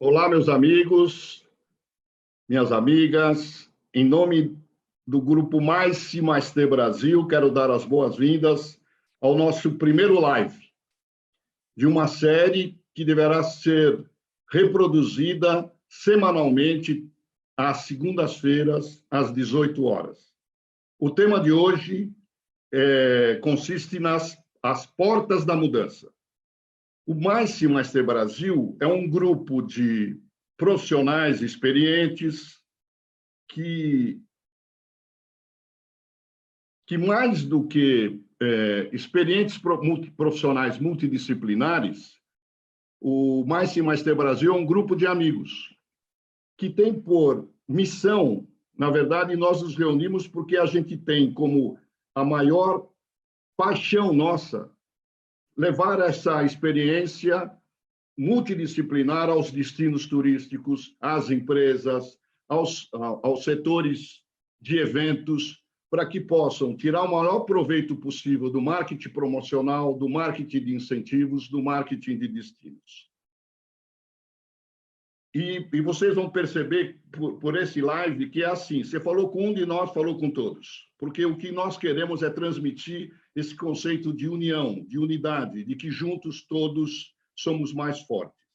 Olá, meus amigos, minhas amigas. Em nome do Grupo Mais e Mais T Brasil, quero dar as boas-vindas ao nosso primeiro live de uma série que deverá ser reproduzida semanalmente às segundas-feiras, às 18 horas. O tema de hoje consiste nas portas da mudança. O Mais e Mais T Brasil é um grupo de profissionais experientes que mais do que experientes profissionais multidisciplinares, o Mais e Mais T Brasil é um grupo de amigos que tem por missão, na verdade, nós nos reunimos porque a gente tem como a maior paixão nossa levar essa experiência multidisciplinar aos destinos turísticos, às empresas, aos setores de eventos, para que possam tirar o maior proveito possível do marketing promocional, do marketing de incentivos, do marketing de destinos. E vocês vão perceber por esse live que é assim, você falou com um de nós, falou com todos, porque o que nós queremos é transmitir esse conceito de união, de unidade, de que juntos todos somos mais fortes.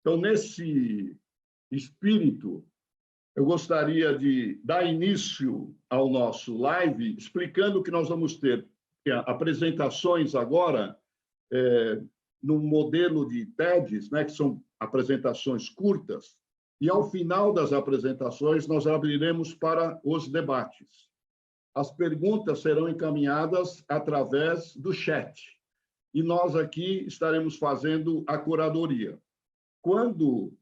Então, nesse espírito, eu gostaria de dar início ao nosso live explicando que nós vamos ter apresentações agora no modelo de TEDs, né, que são apresentações curtas, e ao final das apresentações nós abriremos para os debates. As perguntas serão encaminhadas através do chat, e nós aqui estaremos fazendo a curadoria. Quando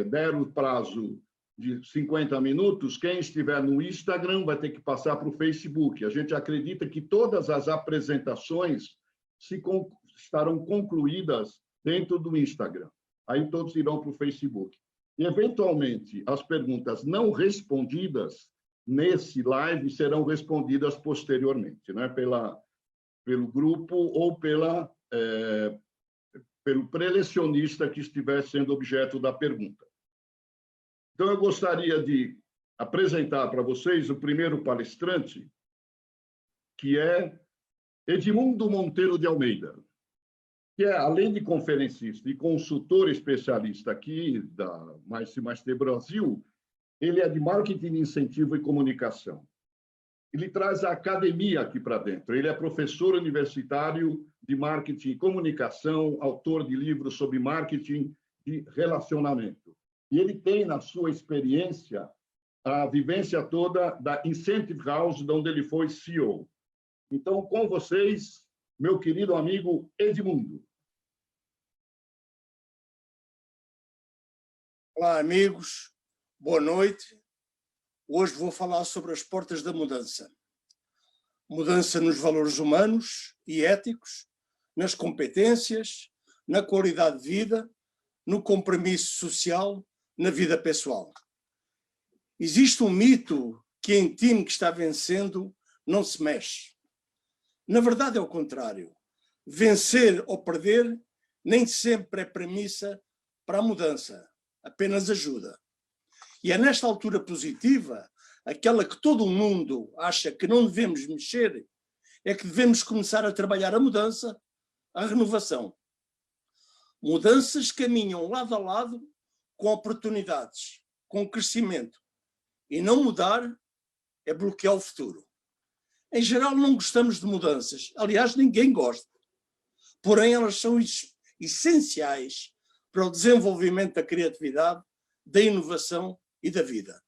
der o prazo de 50 minutos, quem estiver no Instagram vai ter que passar para o Facebook. A gente acredita que todas as apresentações estarão concluídas dentro do Instagram. Aí todos irão para o Facebook. E, eventualmente, as perguntas não respondidas nesse live serão respondidas posteriormente, né? Pelo grupo ou pelo prelecionista que estiver sendo objeto da pergunta. Então, eu gostaria de apresentar para vocês o primeiro palestrante, que é Edmundo Monteiro de Almeida, que é, além de conferencista e consultor especialista aqui da Mais e Mais T Brasil, ele é de marketing, incentivo e comunicação. Ele traz a academia aqui para dentro. Ele é professor universitário de marketing e comunicação, autor de livros sobre marketing e relacionamento. E ele tem, na sua experiência, a vivência toda da Incentive House, de onde ele foi CEO. Então, com vocês, meu querido amigo Edmundo. Olá, amigos. Boa noite. Hoje vou falar sobre as portas da mudança. Mudança nos valores humanos e éticos, nas competências, na qualidade de vida, no compromisso social, na vida pessoal. Existe um mito que em time que está vencendo não se mexe. Na verdade é o contrário. Vencer ou perder nem sempre é premissa para a mudança, apenas ajuda. E é nesta altura positiva, aquela que todo mundo acha que não devemos mexer, é que devemos começar a trabalhar a mudança, a renovação. Mudanças caminham lado a lado com oportunidades, com crescimento. E não mudar é bloquear o futuro. Em geral, não gostamos de mudanças. Aliás, ninguém gosta. Porém, elas são essenciais para o desenvolvimento da criatividade, da inovação e da vida.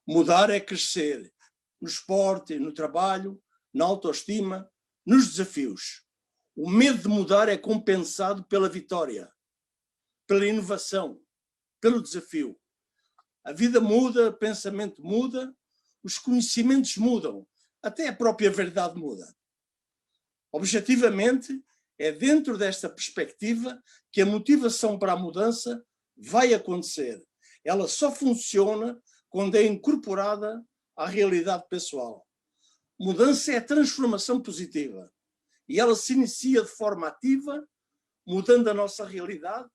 Mudar é crescer no esporte, no trabalho, na autoestima, nos desafios. O medo de mudar é compensado pela vitória, pela inovação, pelo desafio. A vida muda, o pensamento muda, os conhecimentos mudam, até a própria verdade muda. Objetivamente, é dentro desta perspectiva que a motivação para a mudança vai acontecer. Ela só funciona quando é incorporada à realidade pessoal. Mudança é transformação positiva e ela se inicia de forma ativa, mudando a nossa realidade,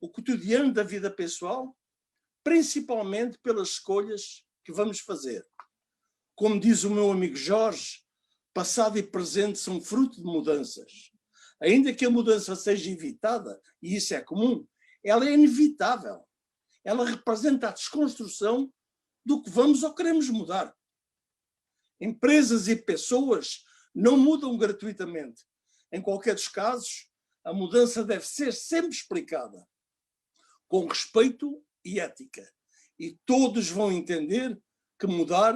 o cotidiano da vida pessoal, principalmente pelas escolhas que vamos fazer. Como diz o meu amigo Jorge, passado e presente são fruto de mudanças. Ainda que a mudança seja evitada, e isso é comum, ela é inevitável. Ela representa a desconstrução do que vamos ou queremos mudar. Empresas e pessoas não mudam gratuitamente. Em qualquer dos casos, a mudança deve ser sempre explicada, com respeito e ética. E todos vão entender que mudar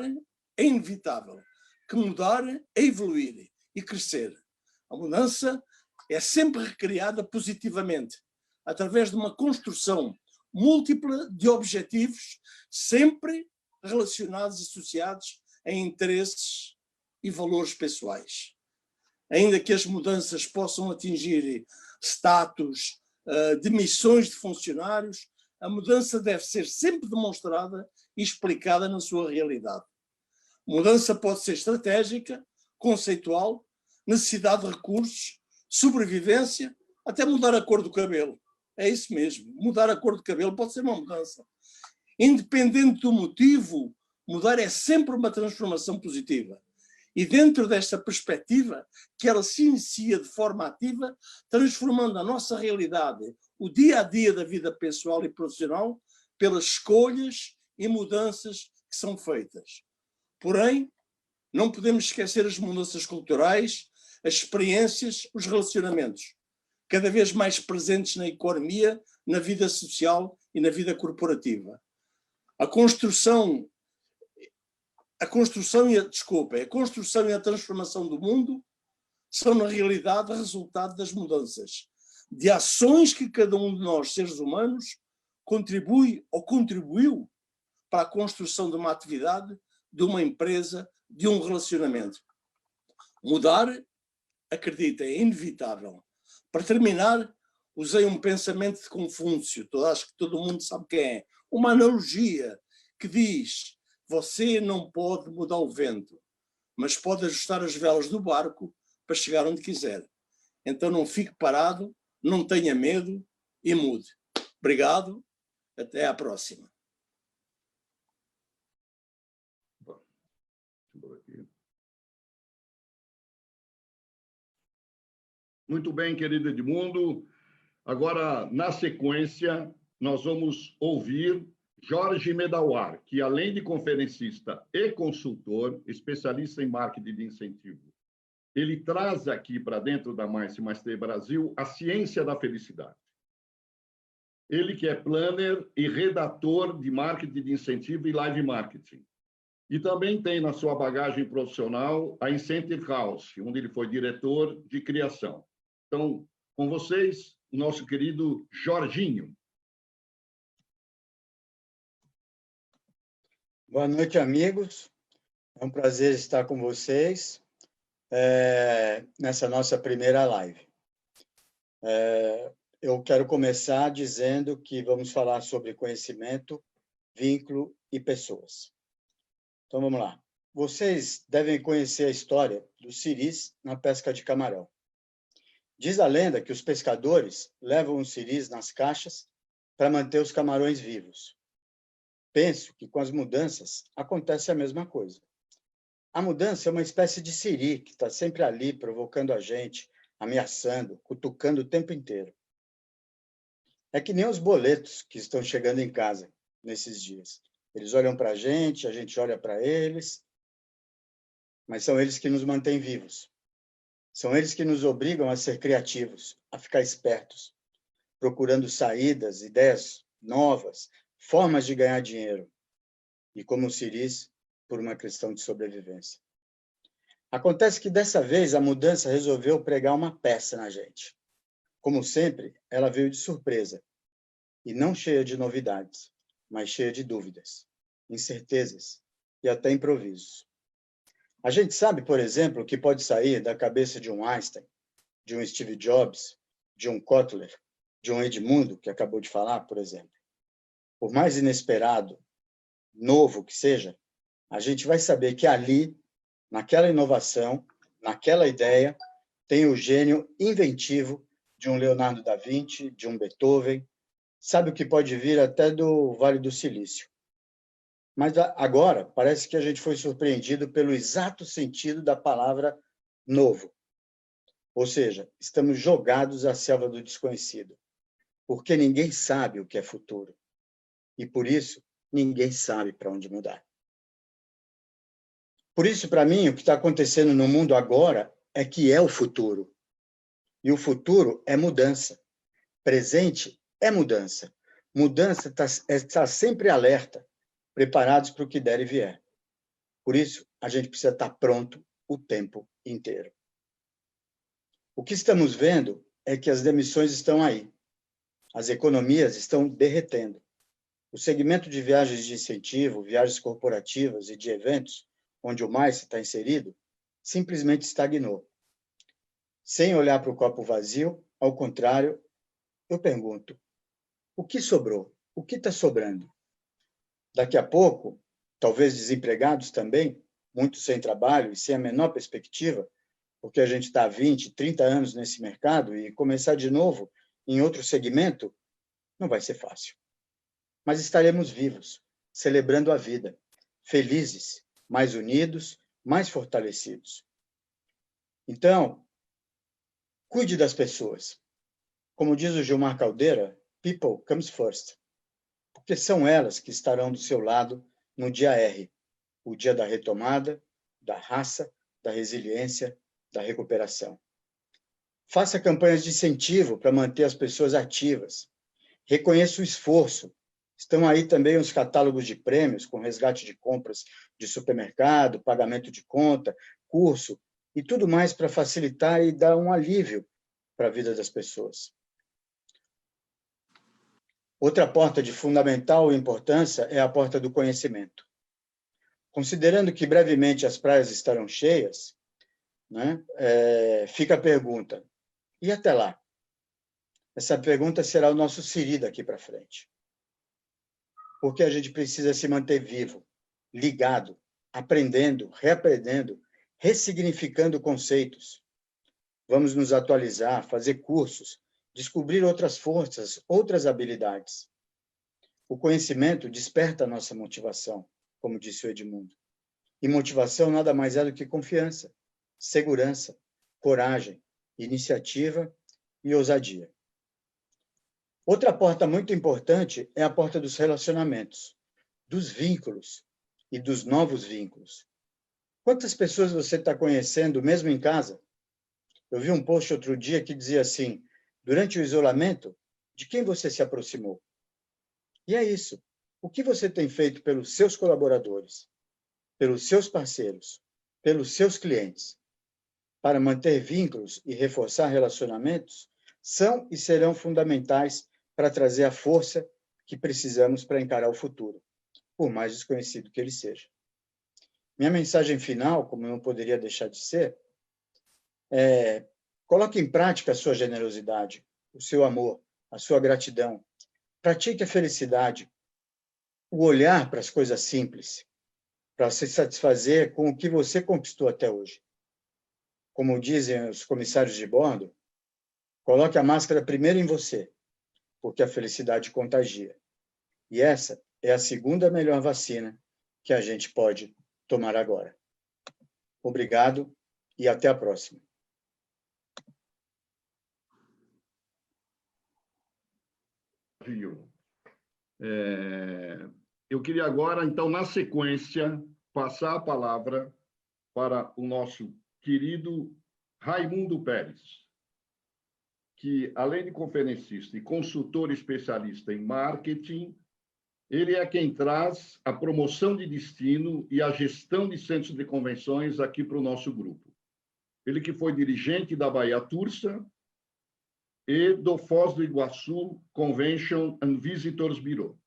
é inevitável, que mudar é evoluir e crescer. A mudança é sempre recriada positivamente, através de uma construção múltipla de objetivos, sempre relacionados e associados a interesses e valores pessoais. Ainda que as mudanças possam atingir status, demissões de funcionários, a mudança deve ser sempre demonstrada e explicada na sua realidade. Mudança pode ser estratégica, conceitual, necessidade de recursos, sobrevivência, até mudar a cor do cabelo. É isso mesmo, mudar a cor do cabelo pode ser uma mudança. Independente do motivo, mudar é sempre uma transformação positiva. E dentro desta perspectiva, que ela se inicia de forma ativa, transformando a nossa realidade, o dia a dia da vida pessoal e profissional, pelas escolhas e mudanças que são feitas. Porém, não podemos esquecer as mudanças culturais, as experiências, os relacionamentos, cada vez mais presentes na economia, na vida social e na vida corporativa. A construção e a transformação do mundo são, na realidade, resultado das mudanças, de ações que cada um de nós, seres humanos, contribui ou contribuiu para a construção de uma atividade, de uma empresa, de um relacionamento. Mudar, acredita, é inevitável. Para terminar, usei um pensamento de Confúcio, acho que todo mundo sabe quem é, uma analogia que diz: você não pode mudar o vento, mas pode ajustar as velas do barco para chegar onde quiser. Então não fique parado, não tenha medo e mude. Obrigado, até à próxima. Muito bem, querido Edmundo. Agora, na sequência, nós vamos ouvir Jorge Medawar, que, além de conferencista e consultor, especialista em marketing de incentivo, ele traz aqui para dentro da Mais+T Brasil a ciência da felicidade. Ele que é planner e redator de marketing de incentivo e live marketing. E também tem na sua bagagem profissional a Incentive House, onde ele foi diretor de criação. Então, com vocês, o nosso querido Jorginho. Boa noite, amigos. É um prazer estar com vocês nessa nossa primeira live. Eu quero começar dizendo que vamos falar sobre conhecimento, vínculo e pessoas. Então, vamos lá. Vocês devem conhecer a história do siris na pesca de camarão. Diz a lenda que os pescadores levam os siris nas caixas para manter os camarões vivos. Penso que com as mudanças acontece a mesma coisa. A mudança é uma espécie de siri que está sempre ali, provocando a gente, ameaçando, cutucando o tempo inteiro. É que nem os boletos que estão chegando em casa nesses dias. Eles olham para a gente olha para eles, mas são eles que nos mantêm vivos. São eles que nos obrigam a ser criativos, a ficar espertos, procurando saídas, ideias novas, formas de ganhar dinheiro. E como o siris, por uma questão de sobrevivência. Acontece que, dessa vez, a mudança resolveu pregar uma peça na gente. Como sempre, ela veio de surpresa, e não cheia de novidades, mas cheia de dúvidas, incertezas e até improvisos. A gente sabe, por exemplo, o que pode sair da cabeça de um Einstein, de um Steve Jobs, de um Kotler, de um Edmundo, que acabou de falar, por exemplo. Por mais inesperado, novo que seja, a gente vai saber que ali, naquela inovação, naquela ideia, tem o gênio inventivo de um Leonardo da Vinci, de um Beethoven, sabe o que pode vir até do Vale do Silício. Mas agora parece que a gente foi surpreendido pelo exato sentido da palavra novo. Ou seja, estamos jogados à selva do desconhecido, porque ninguém sabe o que é futuro. E, por isso, ninguém sabe para onde mudar. Por isso, para mim, o que está acontecendo no mundo agora é que é o futuro. E o futuro é mudança. Presente é mudança. Mudança está sempre alerta, preparados para o que der e vier. Por isso, a gente precisa estar pronto o tempo inteiro. O que estamos vendo é que as demissões estão aí. As economias estão derretendo. O segmento de viagens de incentivo, viagens corporativas e de eventos, onde o mais está inserido, simplesmente estagnou. Sem olhar para o copo vazio, ao contrário, eu pergunto, o que sobrou? O que está sobrando? Daqui a pouco, talvez desempregados também, muitos sem trabalho e sem a menor perspectiva, porque a gente está há 20, 30 anos nesse mercado e começar de novo em outro segmento não vai ser fácil. Mas estaremos vivos, celebrando a vida, felizes, mais unidos, mais fortalecidos. Então, cuide das pessoas. Como diz o Gilmar Caldeira, people comes first. Porque são elas que estarão do seu lado no dia R, o dia da retomada, da raça, da resiliência, da recuperação. Faça campanhas de incentivo para manter as pessoas ativas. Reconheça o esforço. Estão aí também os catálogos de prêmios, com resgate de compras de supermercado, pagamento de conta, curso e tudo mais para facilitar e dar um alívio para a vida das pessoas. Outra porta de fundamental importância é a porta do conhecimento. Considerando que brevemente as praias estarão cheias, né, fica a pergunta, e até lá? Essa pergunta será o nosso Siri daqui para frente. Porque a gente precisa se manter vivo, ligado, aprendendo, reaprendendo, ressignificando conceitos. Vamos nos atualizar, fazer cursos, descobrir outras forças, outras habilidades. O conhecimento desperta a nossa motivação, como disse o Edmundo. E motivação nada mais é do que confiança, segurança, coragem, iniciativa e ousadia. Outra porta muito importante é a porta dos relacionamentos, dos vínculos e dos novos vínculos. Quantas pessoas você está conhecendo, mesmo em casa? Eu vi um post outro dia que dizia assim, durante o isolamento, de quem você se aproximou? E é isso. O que você tem feito pelos seus colaboradores, pelos seus parceiros, pelos seus clientes? Para manter vínculos e reforçar relacionamentos, são e serão fundamentais para trazer a força que precisamos para encarar o futuro, por mais desconhecido que ele seja. Minha mensagem final, como não poderia deixar de ser, é: coloque em prática a sua generosidade, o seu amor, a sua gratidão. Pratique a felicidade, o olhar para as coisas simples, para se satisfazer com o que você conquistou até hoje. Como dizem os comissários de bordo, coloque a máscara primeiro em você, porque a felicidade contagia. E essa é a segunda melhor vacina que a gente pode tomar agora. Obrigado e até a próxima. Eu queria agora, então, na sequência, passar a palavra para o nosso querido Raimundo Pérez, que, além de conferencista e consultor especialista em marketing, ele é quem traz a promoção de destino e a gestão de centros de convenções aqui para o nosso grupo. Ele que foi dirigente da Bahia Tursa e do Foz do Iguaçu Convention and Visitors Bureau.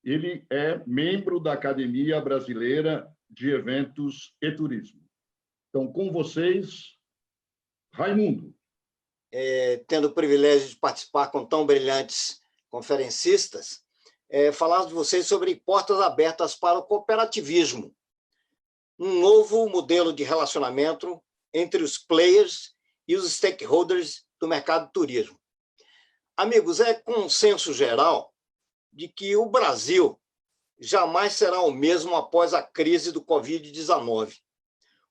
Ele é membro da Academia Brasileira de Eventos e Turismo. Então, com vocês, Raimundo. Tendo o privilégio de participar com tão brilhantes conferencistas, falar de vocês sobre portas abertas para o cooperativismo, um novo modelo de relacionamento entre os players e os stakeholders do mercado de turismo. Amigos, é consenso geral de que o Brasil jamais será o mesmo após a crise do Covid-19.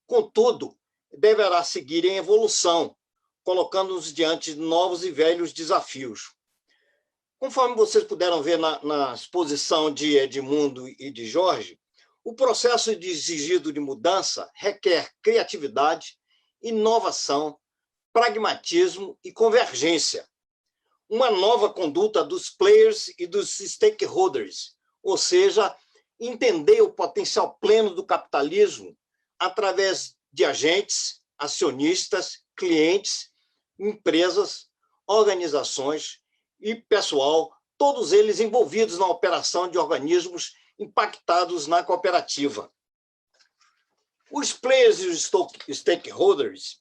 Contudo, deverá seguir em evolução, colocando-nos diante de novos e velhos desafios. Conforme vocês puderam ver na exposição de Edmundo e de Jorge, o processo exigido de mudança requer criatividade, inovação, pragmatismo e convergência. Uma nova conduta dos players e dos stakeholders, ou seja, entender o potencial pleno do capitalismo através de agentes, acionistas, clientes, empresas, organizações e pessoal, todos eles envolvidos na operação de organismos impactados na cooperativa. Os players e os stakeholders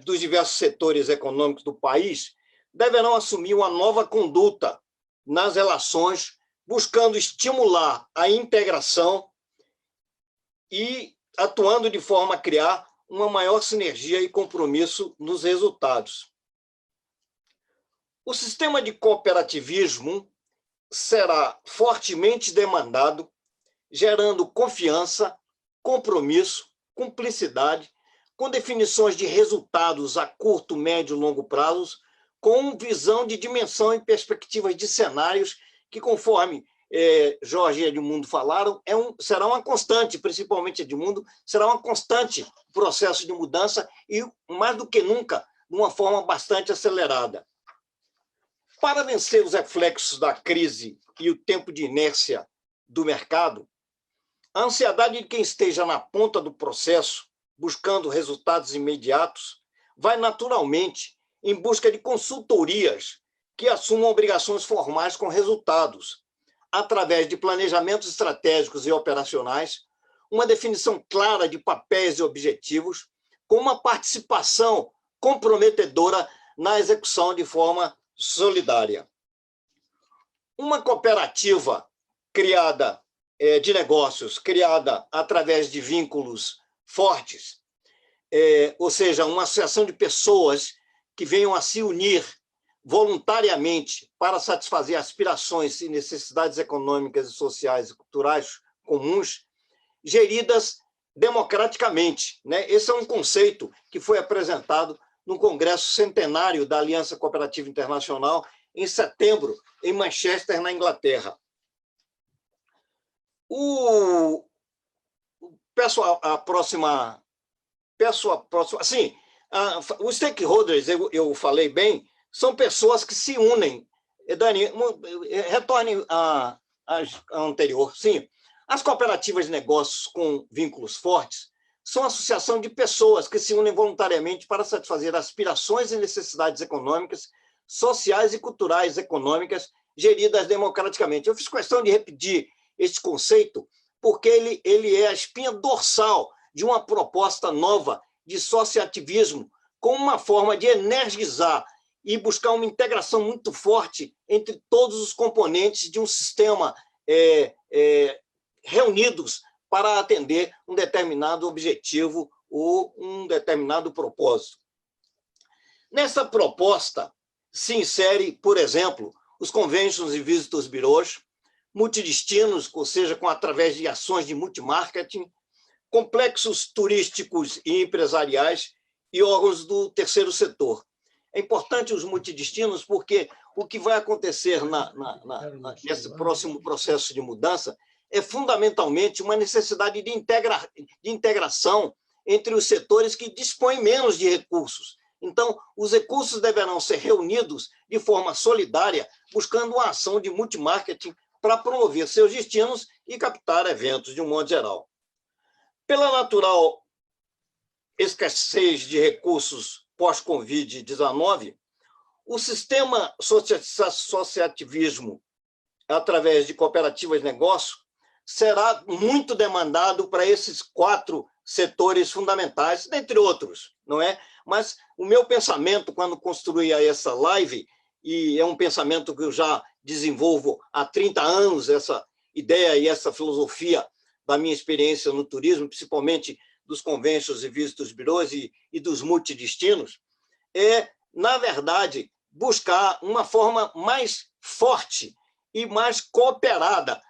dos diversos setores econômicos do país deverão assumir uma nova conduta nas relações, buscando estimular a integração e atuando de forma a criar uma maior sinergia e compromisso nos resultados. O sistema de cooperativismo será fortemente demandado, gerando confiança, compromisso, cumplicidade, com definições de resultados a curto, médio e longo prazo, com visão de dimensão e perspectivas de cenários que, conforme Jorge e Edmundo falaram, será uma constante, principalmente Edmundo, será uma constante processo de mudança e, mais do que nunca, de uma forma bastante acelerada. Para vencer os reflexos da crise e o tempo de inércia do mercado, a ansiedade de quem esteja na ponta do processo, buscando resultados imediatos, vai naturalmente em busca de consultorias que assumam obrigações formais com resultados, através de planejamentos estratégicos e operacionais, uma definição clara de papéis e objetivos, com uma participação comprometedora na execução de forma solidária. Uma cooperativa criada de negócios, criada através de vínculos fortes, ou seja, uma associação de pessoas que venham a se unir voluntariamente para satisfazer aspirações e necessidades econômicas e sociais e culturais comuns, geridas democraticamente, né? Esse é um conceito que foi apresentado no Congresso Centenário da Aliança Cooperativa Internacional, em setembro, em Manchester, na Inglaterra. Os stakeholders, eu falei bem, são pessoas que se unem. Dani, retorne a anterior. Sim, as cooperativas de negócios com vínculos fortes são a associação de pessoas que se unem voluntariamente para satisfazer aspirações e necessidades econômicas, sociais e culturais econômicas geridas democraticamente. Eu fiz questão de repetir este conceito porque ele é a espinha dorsal de uma proposta nova de associativismo, como uma forma de energizar e buscar uma integração muito forte entre todos os componentes de um sistema reunidos para atender um determinado objetivo ou um determinado propósito. Nessa proposta se insere, por exemplo, os conventions e visitors bureaus, multidestinos, ou seja, através de ações de multimarketing, complexos turísticos e empresariais e órgãos do terceiro setor. É importante os multidestinos porque o que vai acontecer nesse próximo processo de mudança é fundamentalmente uma necessidade de integração entre os setores que dispõem menos de recursos. Então, os recursos deverão ser reunidos de forma solidária, buscando uma ação de multimarketing para promover seus destinos e captar eventos de um modo geral. Pela natural escassez de recursos pós-Covid-19, o sistema associativismo, através de cooperativas de negócio, será muito demandado para esses 4 setores fundamentais, dentre outros, não é? Mas o meu pensamento, quando construí essa live, e é um pensamento que eu já desenvolvo há 30 anos, essa ideia e essa filosofia da minha experiência no turismo, principalmente dos conventions e visitors bureaus e dos multidestinos, é, na verdade, buscar uma forma mais forte e mais cooperada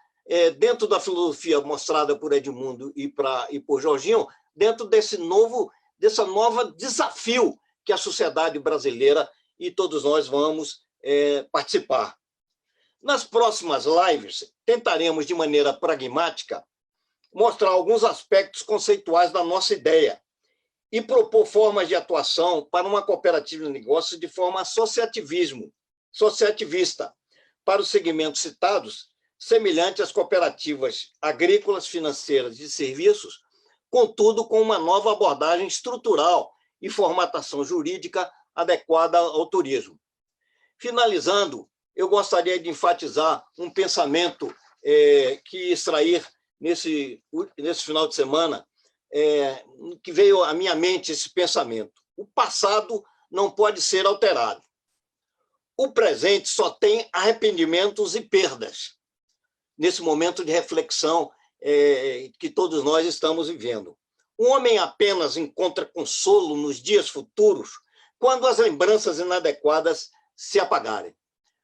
dentro da filosofia mostrada por Edmundo e por Jorginho, dentro desse novo desafio que a sociedade brasileira e todos nós vamos participar. Nas próximas lives, tentaremos, de maneira pragmática, mostrar alguns aspectos conceituais da nossa ideia e propor formas de atuação para uma cooperativa de negócios de forma associativista, para os segmentos citados, semelhante às cooperativas agrícolas, financeiras e de serviços, contudo, com uma nova abordagem estrutural e formatação jurídica adequada ao turismo. Finalizando, eu gostaria de enfatizar um pensamento que extrair nesse final de semana, que veio à minha mente esse pensamento. O passado não pode ser alterado. O presente só tem arrependimentos e perdas, nesse momento de reflexão que todos nós estamos vivendo. O homem apenas encontra consolo nos dias futuros quando as lembranças inadequadas se apagarem.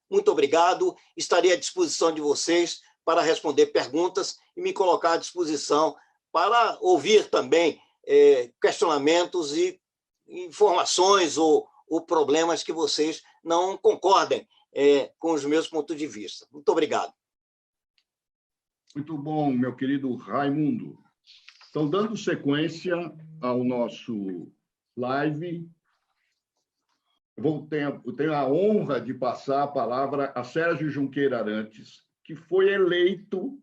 Muito obrigado. Estarei à disposição de vocês para responder perguntas e me colocar à disposição para ouvir também questionamentos e informações ou problemas que vocês não concordem com os meus pontos de vista. Muito obrigado. Muito bom, meu querido Raimundo. Então, dando sequência ao nosso live, eu tenho a honra de passar a palavra a Sérgio Junqueira Arantes, que foi eleito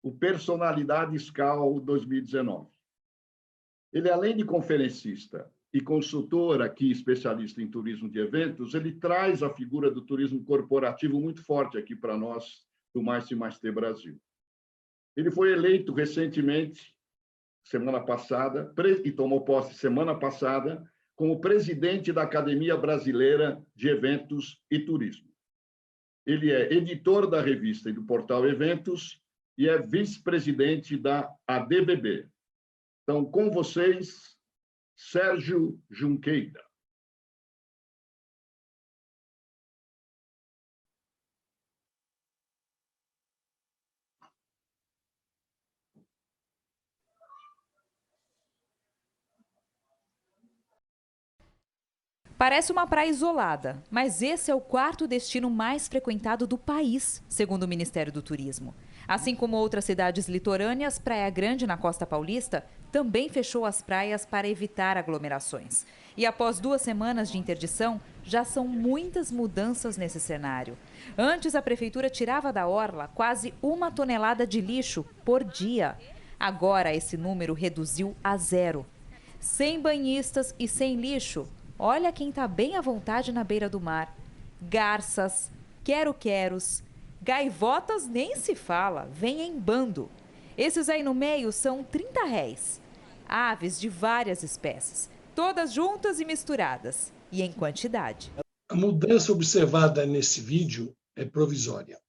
o Personalidade SCAL 2019. Ele, além de conferencista e consultor aqui, especialista em turismo de eventos, ele traz a figura do turismo corporativo muito forte aqui para nós, do Mais e Mais T Brasil. Ele foi eleito recentemente, semana passada, e tomou posse semana passada, como presidente da Academia Brasileira de Eventos e Turismo. Ele é editor da revista e do portal Eventos e é vice-presidente da ADBB. Então, com vocês, Sérgio Junqueira. Parece uma praia isolada, mas esse é o quarto destino mais frequentado do país, segundo o Ministério do Turismo. Assim como outras cidades litorâneas, Praia Grande, na Costa Paulista, também fechou as praias para evitar aglomerações. E após 2 semanas de interdição, já são muitas mudanças nesse cenário. Antes, a prefeitura tirava da orla quase 1 tonelada de lixo por dia. Agora, esse número reduziu a 0. Sem banhistas e sem lixo, olha quem está bem à vontade na beira do mar. Garças, quero-queros, gaivotas nem se fala, vem em bando. Esses aí no meio são R$30. Aves de várias espécies, todas juntas e misturadas, e em quantidade. A mudança observada nesse vídeo é provisória.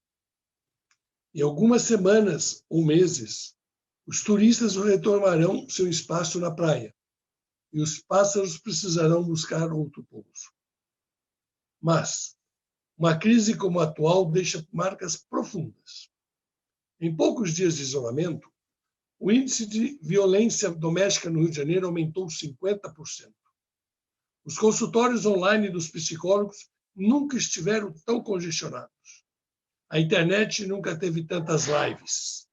Em algumas semanas ou meses, os turistas retomarão seu espaço na praia e os pássaros precisarão buscar outro pouso. Mas uma crise como a atual deixa marcas profundas. Em poucos dias de isolamento, o índice de violência doméstica no Rio de Janeiro aumentou 50%. Os consultórios online dos psicólogos nunca estiveram tão congestionados. A internet nunca teve tantas lives.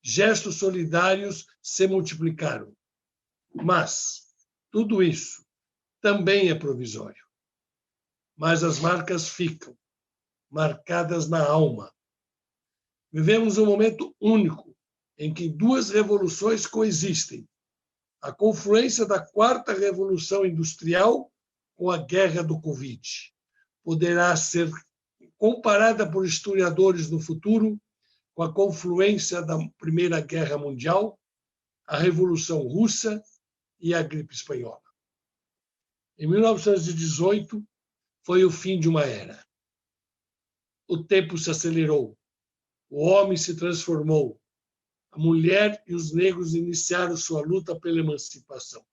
Gestos solidários se multiplicaram. Mas tudo isso também é provisório. Mas as marcas ficam, marcadas na alma. Vivemos um momento único em que 2 revoluções coexistem. A confluência da 4ª Revolução Industrial com a guerra do Covid. Poderá ser comparada por historiadores no futuro com a confluência da Primeira Guerra Mundial, a Revolução Russa e a gripe espanhola. Em 1918, foi o fim de uma era. O tempo se acelerou, o homem se transformou, a mulher e os negros iniciaram sua luta pela emancipação.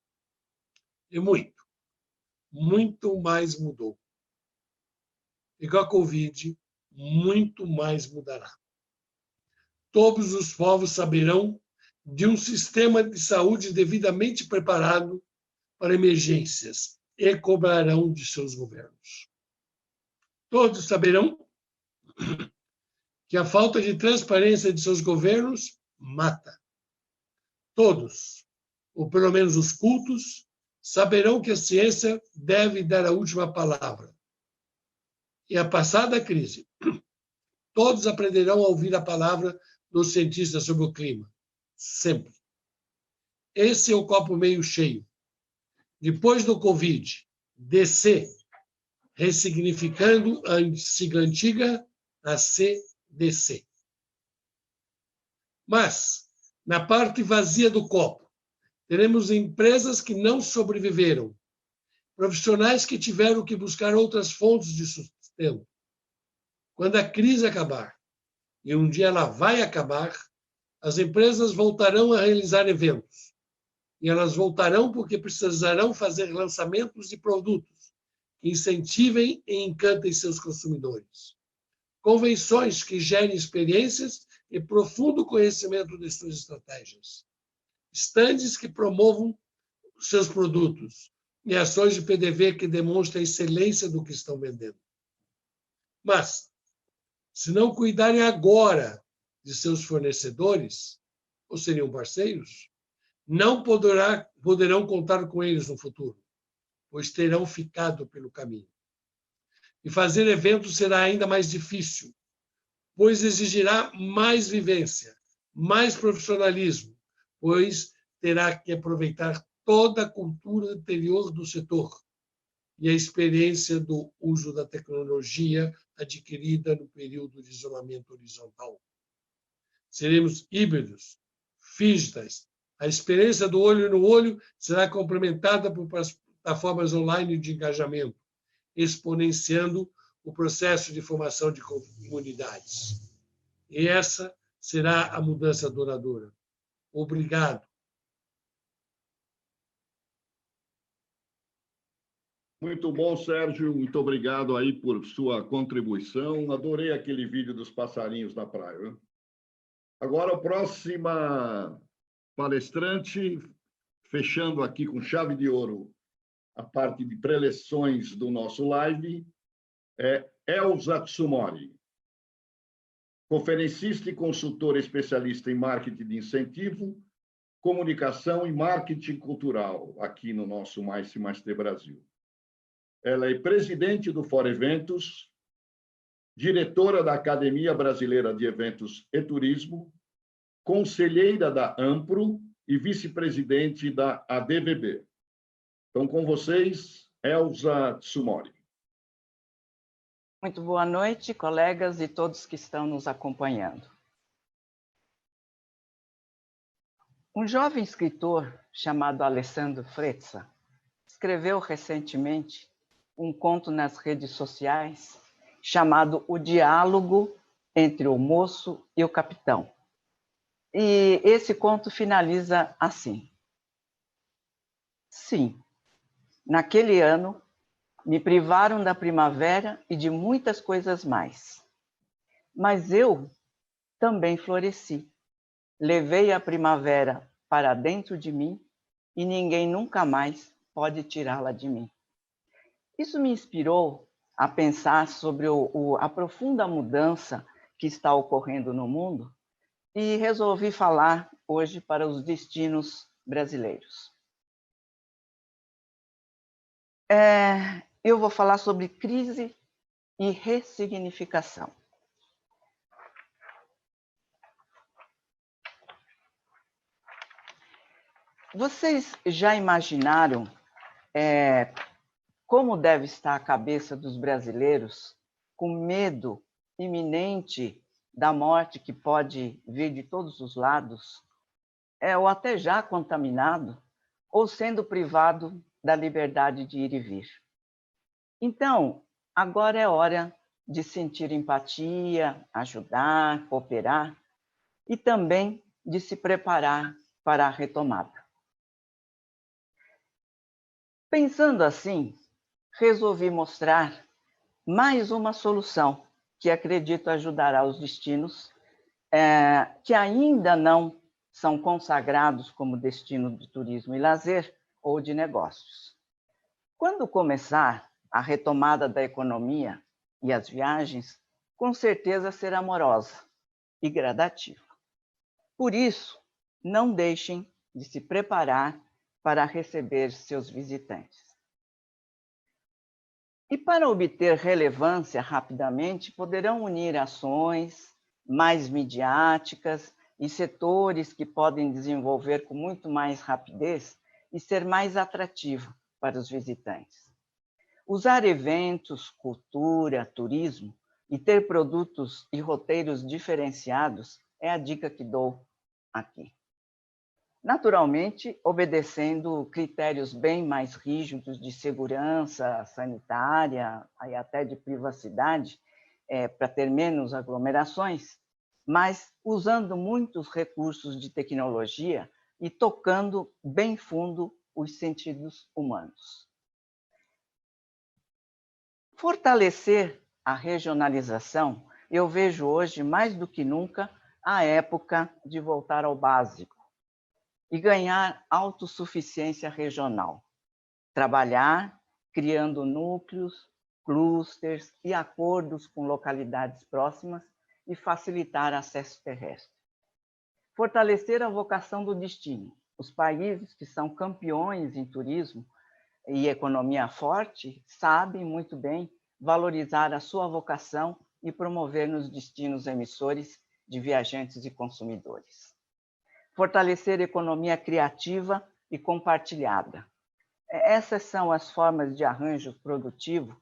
E muito mais mudou. e com a Covid, muito mais mudará. Todos os povos saberão de um sistema de saúde devidamente preparado para emergências e cobrarão de seus governos. Todos saberão que a falta de transparência de seus governos mata. Todos, ou pelo menos os cultos, saberão que a ciência deve dar a última palavra. E a passada crise, todos aprenderão a ouvir a palavra dos cientistas sobre o clima. Sempre. Esse é o copo meio cheio. Depois do Covid, DC, ressignificando a sigla antiga, a CDC. Mas, na parte vazia do copo, teremos empresas que não sobreviveram, profissionais que tiveram que buscar outras fontes de sustento. Quando a crise acabar, e um dia ela vai acabar, as empresas voltarão a realizar eventos. E elas voltarão porque precisarão fazer lançamentos de produtos que incentivem e encantem seus consumidores. Convenções que gerem experiências e profundo conhecimento de suas estratégias. Estandes que promovam seus produtos e ações de PDV que demonstrem a excelência do que estão vendendo. Mas, se não cuidarem agora de seus fornecedores, ou seriam parceiros, não poderão contar com eles no futuro, pois terão ficado pelo caminho. E fazer eventos será ainda mais difícil, pois exigirá mais vivência, mais profissionalismo, pois terá que aproveitar toda a cultura anterior do setor e a experiência do uso da tecnologia adquirida no período de isolamento horizontal. Seremos híbridos, digitais. A experiência do olho no olho será complementada por plataformas online de engajamento, exponenciando o processo de formação de comunidades. E essa será a mudança duradoura. Obrigado. Muito bom, Sérgio. Muito obrigado aí por sua contribuição. Adorei aquele vídeo dos passarinhos na praia. Agora, a próxima palestrante, fechando aqui com chave de ouro a parte de preleções do nosso live, é Elza Tsumori, conferencista e consultora especialista em marketing de incentivo, comunicação e marketing cultural, aqui no nosso Mais+T Brasil. Ela é presidente do Fora Eventos, diretora da Academia Brasileira de Eventos e Turismo, conselheira da AMPRO e vice-presidente da ADVB. Então, com vocês, Elza Tsumori. Muito boa noite, colegas e todos que estão nos acompanhando. Um jovem escritor chamado Alessandro Frezza escreveu recentemente um conto nas redes sociais chamado O Diálogo entre o Moço e o Capitão. E esse conto finaliza assim. Sim, naquele ano, me privaram da primavera e de muitas coisas mais. Mas eu também floresci. Levei a primavera para dentro de mim e ninguém nunca mais pode tirá-la de mim. Isso me inspirou a pensar sobre a profunda mudança que está ocorrendo no mundo e resolvi falar hoje para os destinos brasileiros. Eu vou falar sobre crise e ressignificação. Vocês já imaginaram como deve estar a cabeça dos brasileiros com medo iminente da morte que pode vir de todos os lados, ou até já contaminado, ou sendo privado da liberdade de ir e vir? Então, agora é hora de sentir empatia, ajudar, cooperar e também de se preparar para a retomada. Pensando assim, resolvi mostrar mais uma solução que acredito ajudará os destinos que ainda não são consagrados como destino de turismo e lazer ou de negócios. Quando começar a retomada da economia e as viagens, com certeza será amorosa e gradativa. Por isso, não deixem de se preparar para receber seus visitantes. E para obter relevância rapidamente, poderão unir ações mais midiáticas e setores que podem desenvolver com muito mais rapidez e ser mais atrativo para os visitantes. Usar eventos, cultura, turismo e ter produtos e roteiros diferenciados é a dica que dou aqui. Naturalmente, obedecendo critérios bem mais rígidos de segurança sanitária e até de privacidade, para ter menos aglomerações, mas usando muitos recursos de tecnologia e tocando bem fundo os sentidos humanos. Fortalecer a regionalização, eu vejo hoje, mais do que nunca, a época de voltar ao básico e ganhar autossuficiência regional. Trabalhar criando núcleos, clústeres e acordos com localidades próximas e facilitar acesso terrestre. Fortalecer a vocação do destino. Os países que são campeões em turismo e economia forte sabem muito bem valorizar a sua vocação e promover nos destinos emissores de viajantes e consumidores. Fortalecer a economia criativa e compartilhada. Essas são as formas de arranjo produtivo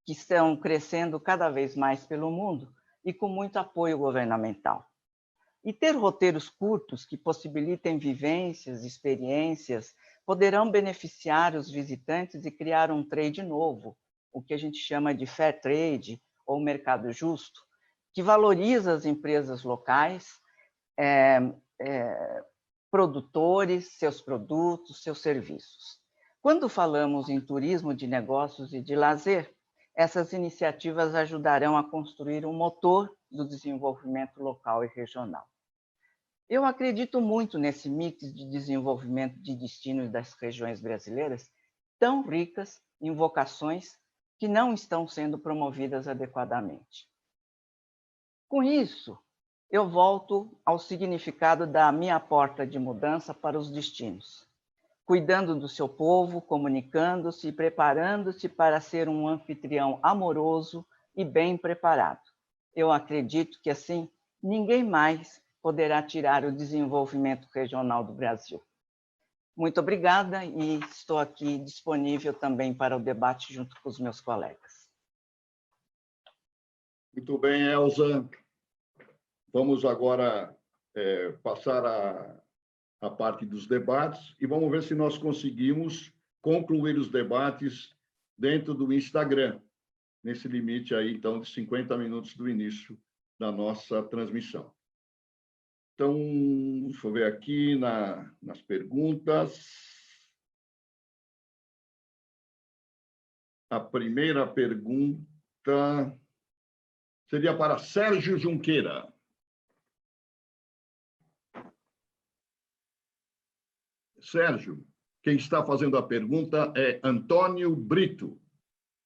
que estão crescendo cada vez mais pelo mundo e com muito apoio governamental. E ter roteiros curtos que possibilitem vivências, experiências, poderão beneficiar os visitantes e criar um trade novo, o que a gente chama de fair trade ou mercado justo, que valoriza as empresas locais, produtores, seus produtos, seus serviços. Quando falamos em turismo de negócios e de lazer, essas iniciativas ajudarão a construir um motor do desenvolvimento local e regional. Eu acredito muito nesse mix de desenvolvimento de destinos das regiões brasileiras, tão ricas em vocações que não estão sendo promovidas adequadamente. Com isso, eu volto ao significado da minha porta de mudança para os destinos, cuidando do seu povo, comunicando-se e preparando-se para ser um anfitrião amoroso e bem preparado. Eu acredito que, assim, ninguém mais poderá tirar o desenvolvimento regional do Brasil. Muito obrigada e estou aqui disponível também para o debate junto com os meus colegas. Muito bem, Elza. Vamos agora passar a parte dos debates e vamos ver se nós conseguimos concluir os debates dentro do Instagram, nesse limite aí, então, de 50 minutos do início da nossa transmissão. Então, deixa eu ver aqui nas perguntas. A primeira pergunta seria para Sérgio Junqueira. Sérgio, quem está fazendo a pergunta é Antônio Brito,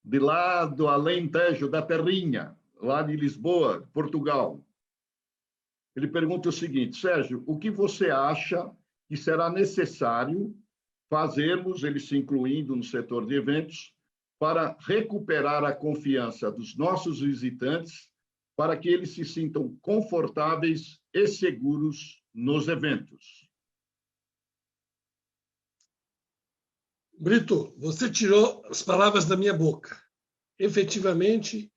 de lá do Alentejo, da Terrinha, lá de Lisboa, Portugal. Ele pergunta o seguinte: Sérgio, o que você acha que será necessário fazermos, ele se incluindo no setor de eventos, para recuperar a confiança dos nossos visitantes, para que eles se sintam confortáveis e seguros nos eventos? Brito, você tirou as palavras da minha boca. Efetivamente,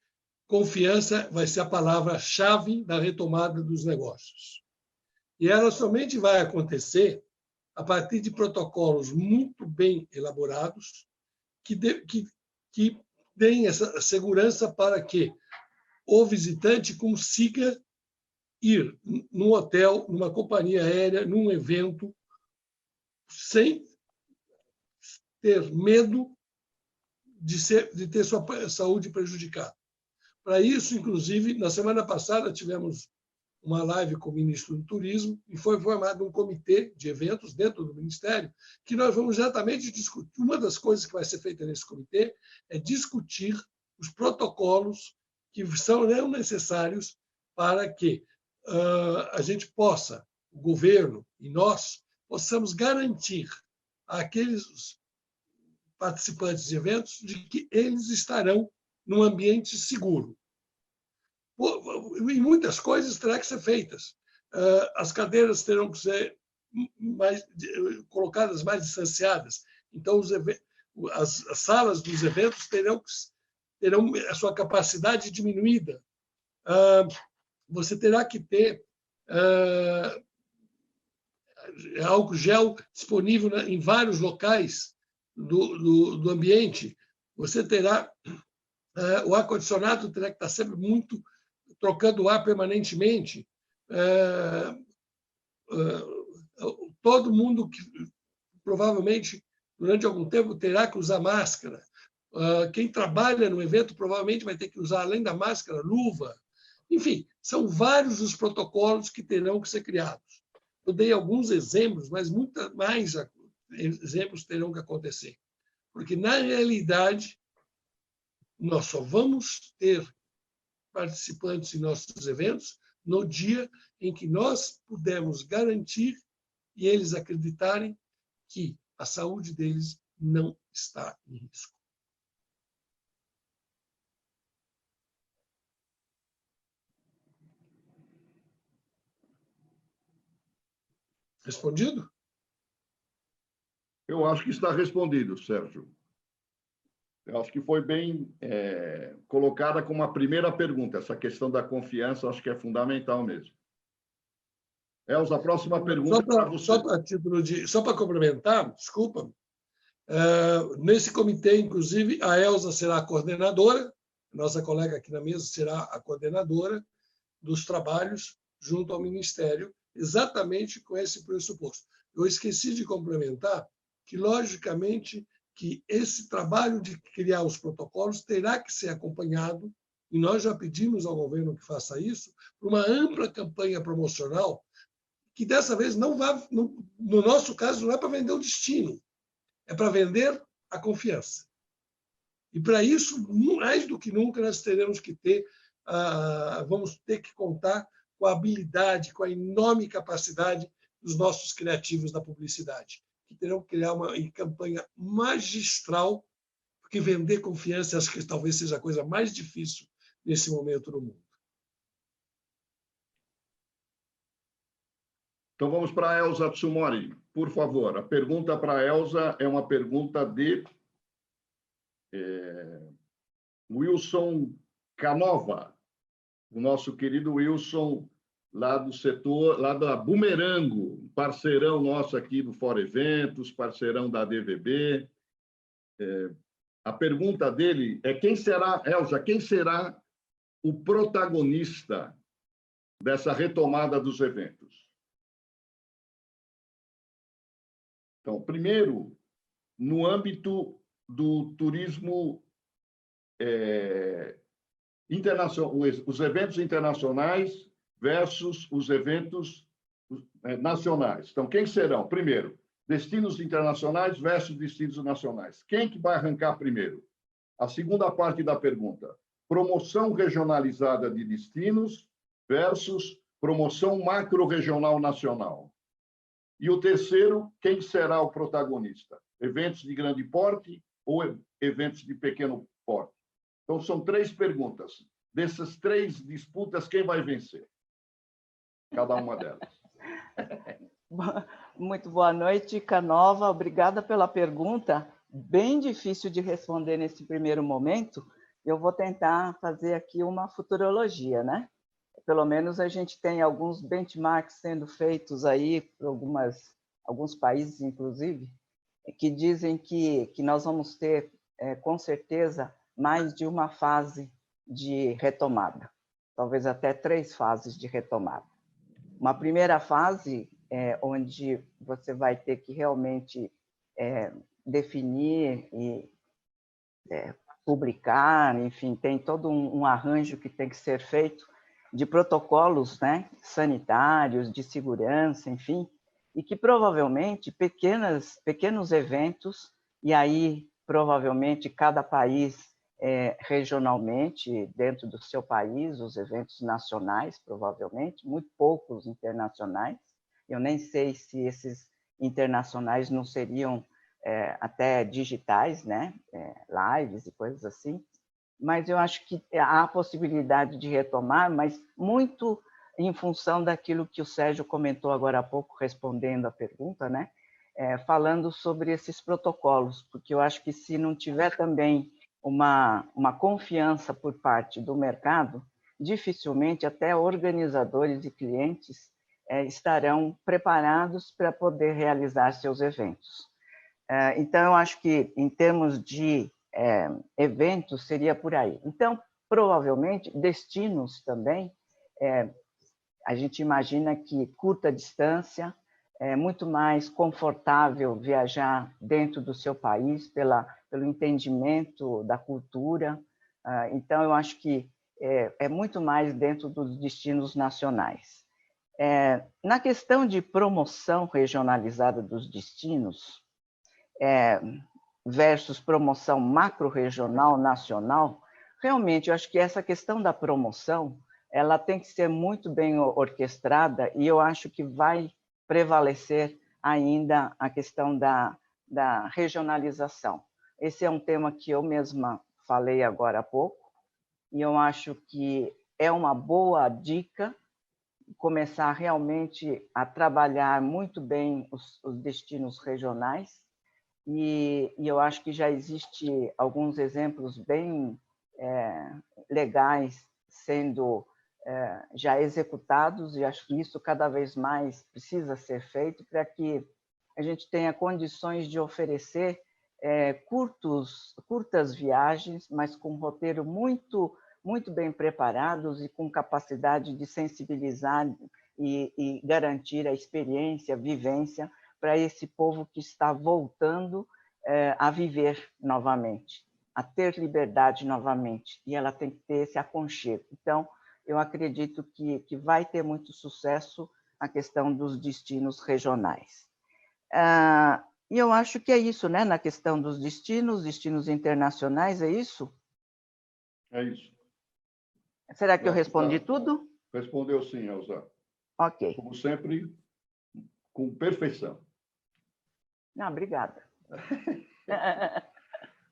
confiança vai ser a palavra-chave da retomada dos negócios. E ela somente vai acontecer a partir de protocolos muito bem elaborados que deem essa segurança para que o visitante consiga ir num hotel, numa companhia aérea, num evento, sem ter medo de ter sua saúde prejudicada. Para isso, inclusive, na semana passada tivemos uma live com o ministro do Turismo e foi formado um comitê de eventos dentro do Ministério que nós vamos exatamente discutir. Uma das coisas que vai ser feita nesse comitê é discutir os protocolos que são necessários para que a gente possa, o governo e nós, possamos garantir àqueles participantes de eventos de que eles estarão num ambiente seguro. E muitas coisas terão que ser feitas. As cadeiras terão que ser colocadas mais distanciadas. Então, as salas dos eventos terão a sua capacidade diminuída. Você terá que ter álcool gel disponível em vários locais do ambiente. Você terá o ar-condicionado terá que estar sempre trocando o ar permanentemente. Todo mundo que provavelmente durante algum tempo terá que usar máscara. Quem trabalha no evento provavelmente vai ter que usar, além da máscara, luva. Enfim, são vários os protocolos que terão que ser criados. Eu dei alguns exemplos, mas muitos mais exemplos terão que acontecer. Porque, na realidade, nós só vamos ter participantes em nossos eventos no dia em que nós pudermos garantir e eles acreditarem que a saúde deles não está em risco. Respondido? Eu acho que está respondido, Sérgio. Eu acho que foi bem colocada como a primeira pergunta. Essa questão da confiança, acho que é fundamental mesmo. Elza, a próxima pergunta é para você. Só para complementar, desculpa, nesse comitê, inclusive, a Elza será a coordenadora, nossa colega aqui na mesa será a coordenadora dos trabalhos junto ao Ministério, exatamente com esse pressuposto. Eu esqueci de complementar que, logicamente, que esse trabalho de criar os protocolos terá que ser acompanhado, e nós já pedimos ao governo que faça isso, por uma ampla campanha promocional, que dessa vez não vai, no nosso caso, não é para vender o destino, é para vender a confiança. E para isso, mais do que nunca, nós teremos que vamos ter que contar com a habilidade, com a enorme capacidade dos nossos criativos da publicidade, que terão que criar uma campanha magistral, porque vender confiança acho que talvez seja a coisa mais difícil nesse momento no mundo. Então, vamos para a Elza Tsumori, por favor. A pergunta para a Elza é uma pergunta de Wilson Canova, o nosso querido Wilson, lá do setor, lá da Bumerango, parceirão nosso aqui do Fora Eventos, parceirão da DVB. A pergunta dele é: Elza, quem será o protagonista dessa retomada dos eventos? Então, primeiro, no âmbito do turismo internacional, os eventos internacionais versus os eventos nacionais. Então, quem serão? Primeiro, destinos internacionais versus destinos nacionais. Quem que vai arrancar primeiro? A segunda parte da pergunta: promoção regionalizada de destinos versus promoção macro-regional nacional. E o terceiro, quem será o protagonista? Eventos de grande porte ou eventos de pequeno porte? Então, são 3 perguntas. Dessas 3 disputas, quem vai vencer? Cada uma delas. Muito boa noite, Canova. Obrigada pela pergunta. Bem difícil de responder nesse primeiro momento. Eu vou tentar fazer aqui uma futurologia, né? Pelo menos a gente tem alguns benchmarks sendo feitos aí por alguns países, inclusive, que dizem que nós vamos ter, com certeza, mais de uma fase de retomada, talvez até 3 fases de retomada. Uma primeira fase, onde você vai ter que realmente definir e publicar, enfim, tem todo um arranjo que tem que ser feito de protocolos, né, sanitários, de segurança, enfim, e que provavelmente pequenos eventos, e aí provavelmente cada país regionalmente, dentro do seu país, os eventos nacionais, provavelmente, muito poucos internacionais. Eu nem sei se esses internacionais não seriam até digitais, né? Lives e coisas assim, mas eu acho que há possibilidade de retomar, mas muito em função daquilo que o Sérgio comentou agora há pouco, respondendo a pergunta, né? Falando sobre esses protocolos, porque eu acho que se não tiver também uma confiança por parte do mercado, dificilmente até organizadores e clientes estarão preparados para poder realizar seus eventos. Então, eu acho que, em termos de eventos, seria por aí. Então, provavelmente, destinos também, a gente imagina que curta distância, é muito mais confortável viajar dentro do seu país pelo entendimento da cultura. Então, eu acho que é muito mais dentro dos destinos nacionais. Na questão de promoção regionalizada dos destinos, versus promoção macro-regional, nacional, realmente, eu acho que essa questão da promoção, ela tem que ser muito bem orquestrada e eu acho que vai prevalecer ainda a questão da regionalização. Esse é um tema que eu mesma falei agora há pouco e eu acho que é uma boa dica começar realmente a trabalhar muito bem os destinos regionais e eu acho que já existe alguns exemplos bem legais sendo já executados, e acho que isso cada vez mais precisa ser feito para que a gente tenha condições de oferecer curtas viagens, mas com um roteiro muito bem preparados e com capacidade de sensibilizar e garantir a experiência, a vivência para esse povo que está voltando a viver novamente, a ter liberdade novamente, e ela tem que ter esse aconchego. Então, eu acredito que vai ter muito sucesso a questão dos destinos regionais. E eu acho que é isso, né? Na questão dos destinos internacionais, é isso? É isso. Será que eu respondi tudo? Respondeu sim, Elza. Ok. Como sempre, com perfeição. Não, obrigada.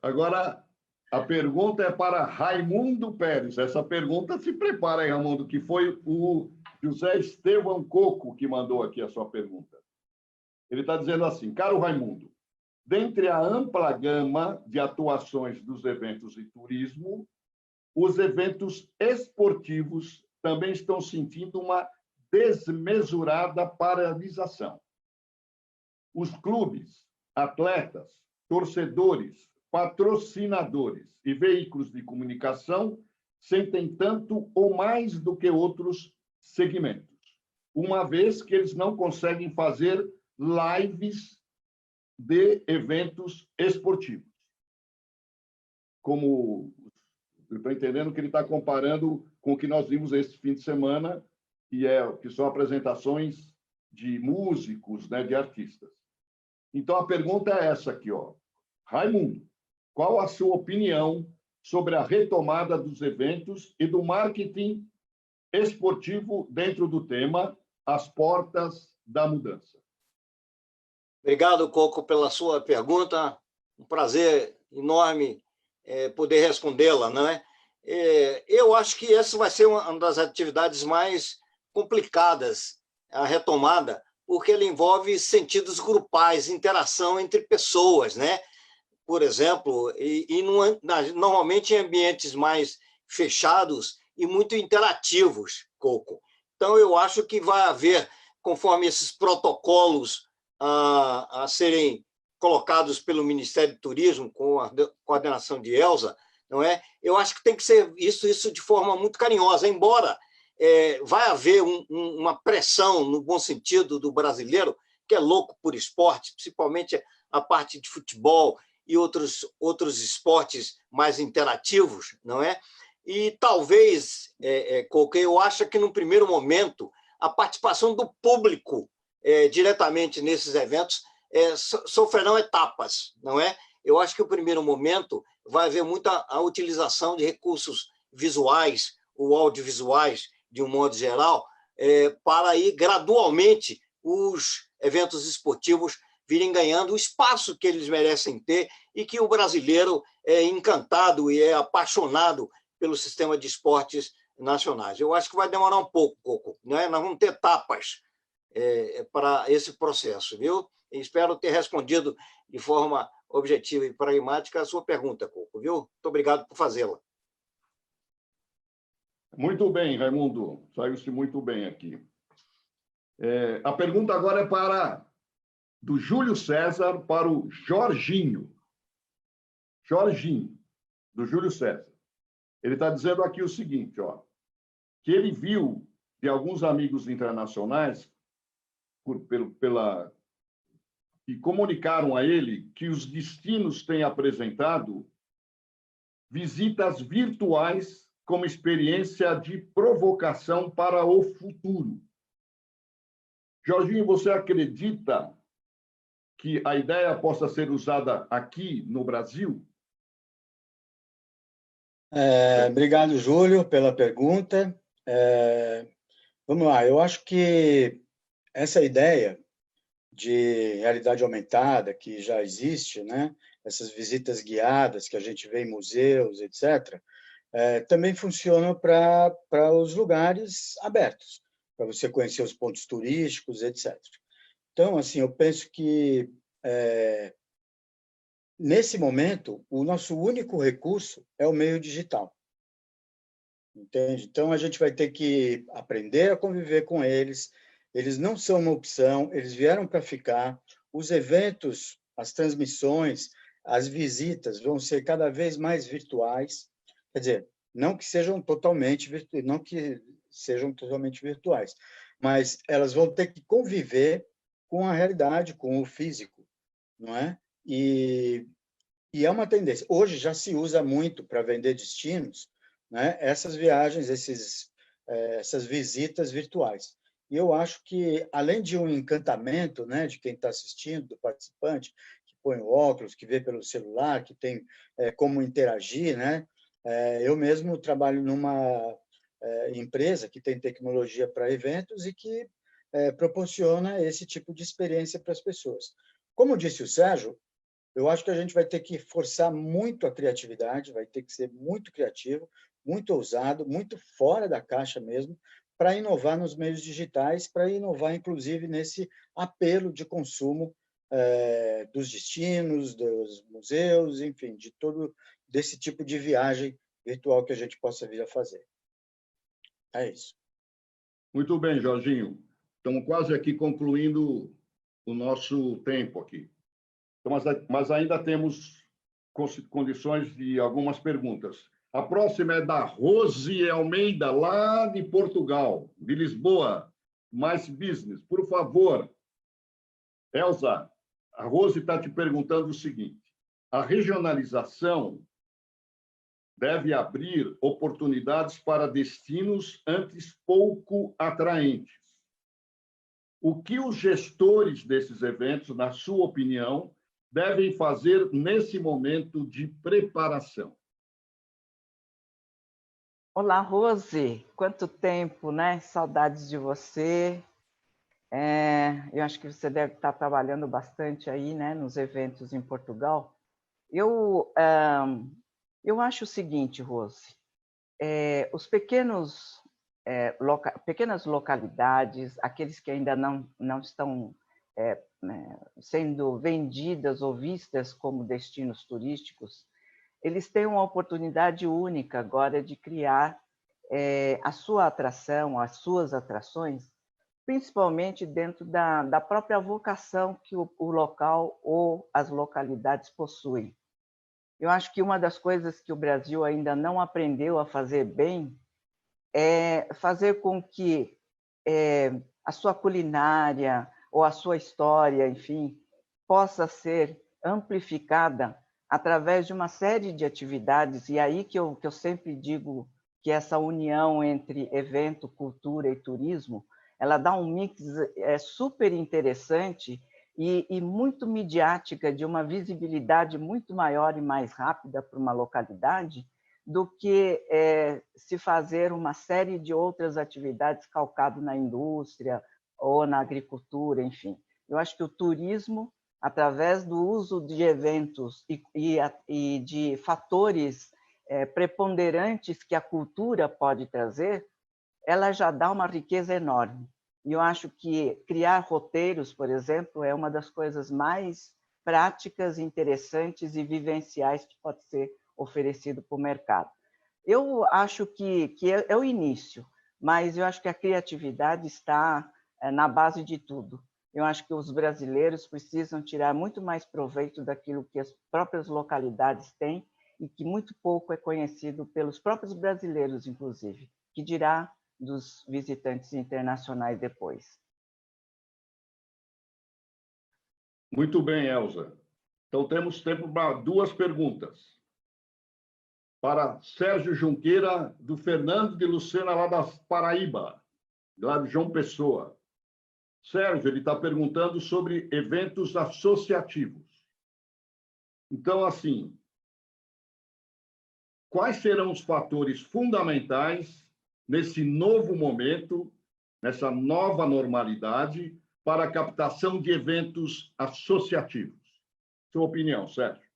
Agora, a pergunta é para Raimundo Pérez. Essa pergunta, se prepara aí, Raimundo, que foi o José Estevão Coco que mandou aqui a sua pergunta. Ele está dizendo assim: caro Raimundo, dentre a ampla gama de atuações dos eventos de turismo, os eventos esportivos também estão sentindo uma desmesurada paralisação. Os clubes, atletas, torcedores, patrocinadores e veículos de comunicação sentem tanto ou mais do que outros segmentos, uma vez que eles não conseguem fazer lives de eventos esportivos. Como eu estou entendendo que ele está comparando com o que nós vimos este fim de semana, que são apresentações de músicos, né, de artistas. Então, a pergunta é essa aqui, ó. Raimundo, qual a sua opinião sobre a retomada dos eventos e do marketing esportivo dentro do tema As Portas da Mudança? Obrigado, Coco, pela sua pergunta. Um prazer enorme poder respondê-la, não é? Eu acho que essa vai ser uma das atividades mais complicadas, a retomada, porque ela envolve sentidos grupais, interação entre pessoas, né? Por exemplo, normalmente em ambientes mais fechados e muito interativos, Coco. Então, eu acho que vai haver, conforme esses protocolos a serem colocados pelo Ministério do Turismo, com a coordenação de Elza, não é? Eu acho que tem que ser isso de forma muito carinhosa, embora vai haver uma pressão, no bom sentido, do brasileiro, que é louco por esporte, principalmente a parte de futebol e outros esportes mais interativos, não é? E talvez, Coco, eu acho que, no primeiro momento, a participação do público diretamente nesses eventos sofrerão etapas, não é? Eu acho que, no primeiro momento, vai haver muita a utilização de recursos visuais ou audiovisuais, de um modo geral, para aí, gradualmente, os eventos esportivos virem ganhando o espaço que eles merecem ter e que o brasileiro é encantado e é apaixonado pelo sistema de esportes nacionais. Eu acho que vai demorar um pouco, Coco, né? Nós vamos ter etapas para esse processo, viu? E espero ter respondido de forma objetiva e pragmática a sua pergunta, Coco, viu? Muito obrigado por fazê-la. Muito bem, Raimundo. Saiu-se muito bem aqui. A pergunta agora é do Júlio César para o Jorginho. Jorginho, do Júlio César. Ele está dizendo aqui o seguinte, que ele viu de alguns amigos internacionais que comunicaram a ele que os destinos têm apresentado visitas virtuais como experiência de provocação para o futuro. Jorginho, você acredita que a ideia possa ser usada aqui no Brasil? Obrigado, Júlio, pela pergunta. Vamos lá, eu acho que essa ideia de realidade aumentada que já existe, né? Essas visitas guiadas que a gente vê em museus, etc., também funcionam para os lugares abertos, para você conhecer os pontos turísticos, etc. Então, assim, eu penso que, nesse momento, o nosso único recurso é o meio digital. Entende? Então, a gente vai ter que aprender a conviver com eles. Eles não são uma opção, eles vieram para ficar. Os eventos, as transmissões, as visitas vão ser cada vez mais virtuais. Quer dizer, não que sejam totalmente virtuais, mas elas vão ter que conviver com a realidade, com o físico, não é? E é uma tendência. Hoje já se usa muito para vender destinos, né? Essas viagens, essas visitas virtuais. E eu acho que, além de um encantamento, né, de quem está assistindo, do participante, que põe o óculos, que vê pelo celular, que tem como interagir, né? Eu mesmo trabalho numa empresa que tem tecnologia para eventos e que proporciona esse tipo de experiência para as pessoas. Como disse o Sérgio, eu acho que a gente vai ter que forçar muito a criatividade, vai ter que ser muito criativo, muito ousado, muito fora da caixa mesmo, para inovar nos meios digitais, para inovar, inclusive, nesse apelo de consumo dos destinos, dos museus, enfim, de todo desse tipo de viagem virtual que a gente possa vir a fazer. É isso. Muito bem, Jorginho. Estamos quase aqui concluindo o nosso tempo aqui. Então, mas ainda temos condições de algumas perguntas. A próxima é da Rose Almeida, lá de Portugal, de Lisboa, Mais Business. Por favor, Elza, a Rose está te perguntando o seguinte: a regionalização deve abrir oportunidades para destinos antes pouco atraentes. O que os gestores desses eventos, na sua opinião, devem fazer nesse momento de preparação? Olá, Rose. Quanto tempo, né? Saudades de você. Eu acho que você deve estar trabalhando bastante aí, né, nos eventos em Portugal. Eu acho o seguinte, Rose, os pequenas localidades, aqueles que ainda não estão sendo vendidas ou vistas como destinos turísticos, eles têm uma oportunidade única agora de criar a sua atração, as suas atrações, principalmente dentro da própria vocação que o local ou as localidades possuem. Eu acho que uma das coisas que o Brasil ainda não aprendeu a fazer bem é fazer com que a sua culinária ou a sua história, enfim, possa ser amplificada através de uma série de atividades, e aí que eu sempre digo que essa união entre evento, cultura e turismo, ela dá um mix super interessante e muito midiática, de uma visibilidade muito maior e mais rápida para uma localidade, do que se fazer uma série de outras atividades calcado na indústria ou na agricultura, enfim. Eu acho que o turismo, através do uso de eventos e de fatores preponderantes que a cultura pode trazer, ela já dá uma riqueza enorme. E eu acho que criar roteiros, por exemplo, é uma das coisas mais práticas, interessantes e vivenciais que pode ser oferecido para o mercado. Eu acho que é o início, mas eu acho que a criatividade está na base de tudo. Eu acho que os brasileiros precisam tirar muito mais proveito daquilo que as próprias localidades têm e que muito pouco é conhecido pelos próprios brasileiros, inclusive, que dirá dos visitantes internacionais depois. Muito bem, Elza. Então, temos tempo para 2 perguntas. Para Sérgio Junqueira, do Fernando de Lucena, lá da Paraíba, lá de João Pessoa. Sérgio, ele está perguntando sobre eventos associativos. Então, assim, quais serão os fatores fundamentais nesse novo momento, nessa nova normalidade, para a captação de eventos associativos? Sua opinião, Sérgio.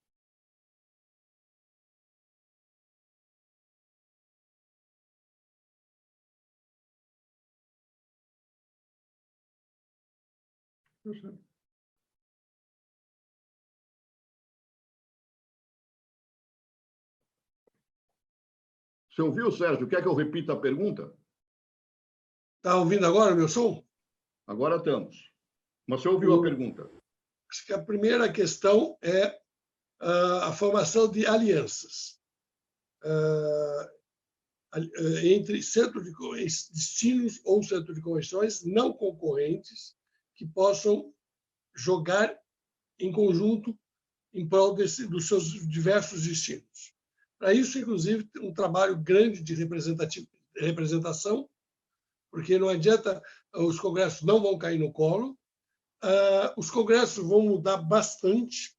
Você ouviu, Sérgio? Quer que eu repita a pergunta? Está ouvindo agora o meu som? Agora estamos. Mas você ouviu a pergunta? Acho que a primeira questão é a formação de alianças entre destinos ou centro de convenções não concorrentes que possam jogar em conjunto em prol dos seus diversos destinos. Para isso, inclusive, um trabalho grande de representação, porque não adianta, os congressos não vão cair no colo, os congressos vão mudar bastante,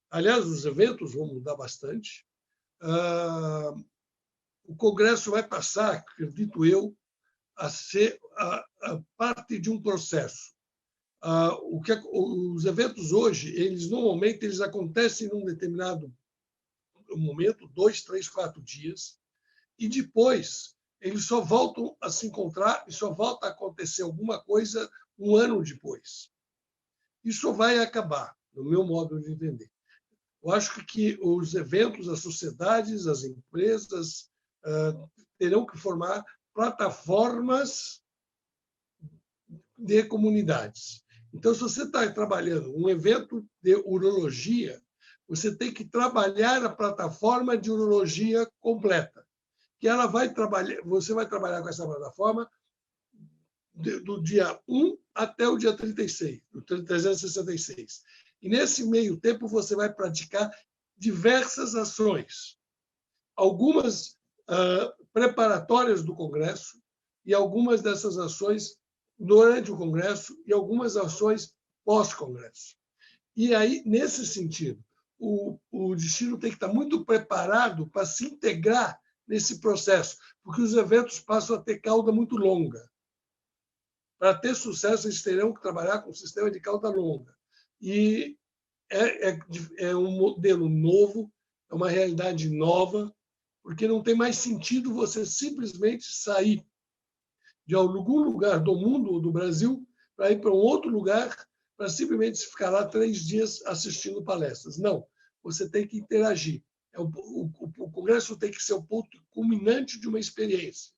aliás, os eventos vão mudar bastante, o congresso vai passar, acredito eu, a ser a parte de um processo. Os eventos hoje, normalmente eles acontecem num determinado momento, 2, 3, 4 dias, e depois eles só voltam a se encontrar e só volta a acontecer alguma coisa 1 ano depois. Isso vai acabar, no meu modo de entender. Eu acho que os eventos, as sociedades, as empresas terão que formar plataformas de comunidades. Então, se você está trabalhando um evento de urologia, você tem que trabalhar a plataforma de urologia completa, que ela vai trabalhar, você vai trabalhar com essa plataforma do dia 1 até o dia 36, do 366. E nesse meio tempo você vai praticar diversas ações, algumas preparatórias do Congresso e algumas dessas ações durante o Congresso e algumas ações pós-Congresso. E aí, nesse sentido, o destino tem que estar muito preparado para se integrar nesse processo, porque os eventos passam a ter cauda muito longa. Para ter sucesso, eles terão que trabalhar com um sistema de cauda longa. E é um modelo novo, é uma realidade nova, porque não tem mais sentido você simplesmente sair de algum lugar do mundo ou do Brasil para ir para um outro lugar para simplesmente ficar lá 3 dias assistindo palestras. Não, você tem que interagir. O Congresso tem que ser o ponto culminante de uma experiência